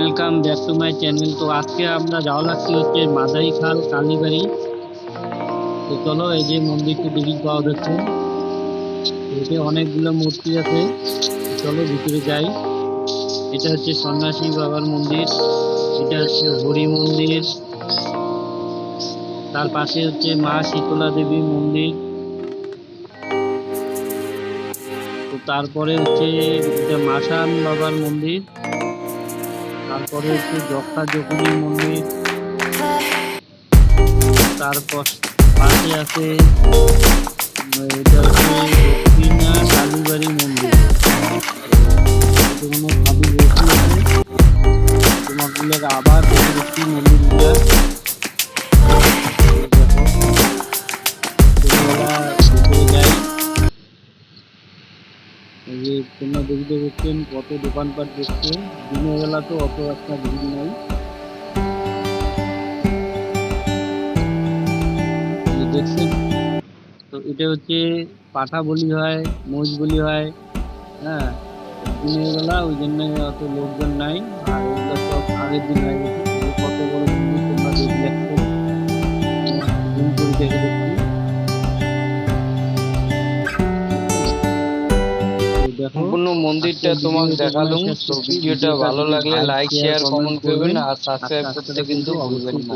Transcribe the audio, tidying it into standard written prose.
Welcome back to my channel. তো আজকে আমরা যাওয়া লাগছে হচ্ছে মাদারিখাল কালীবাড়ি। তো চলো, এই যে মন্দিরটি দেখি পাওয়া যাচ্ছে, এতে অনেকগুলো মূর্তি আছে। তো চলো ভিতরে যাই। এটা হচ্ছে সন্ন্যাসী বাবার মন্দির, এটা হচ্ছে হরি মন্দির, তার পাশে হচ্ছে মা শীতলা দেবীর মন্দির। তো তারপরে হচ্ছে এটা মাসান বাবার মন্দির, তারপরে হচ্ছে যক্ষা যোগিনীর মন্দির, তারপর পাশে আছে এটা হচ্ছে দক্ষিণা কালীবাড়ি মন্দির। কোনো ভাবি বসে আছে, তোমাগুলো আবার দেখে দেখছি মন্দিরগুলো। দেখো, ছোটবেলা ভিতরে যাই, এই যে তোমরা দেখতে পাচ্ছেন কত দোকানপাট দেখছে। দিনের বেলা তো অত একটা ভিড় নাই। দেখছেন তো, এটা হচ্ছে পাঠা বলি হয়, মোষ বলি হয়। হ্যাঁ, দিনের বেলা ওই জন্য অত লোকজন নাই। আর ওগুলো সব আগের দিন হয়ে গেছে। কত বড় মন্দির তোমরা দেখতে জুম করে দেখে দেখছি। সম্পূর্ণ মন্দিরটা তোমাকে দেখালাম। তো ভিডিওটা ভালো লাগলে লাইক, শেয়ার, কমেন্ট করবেন আর সাবস্ক্রাইব করতে কিন্তু ভুলবেন না।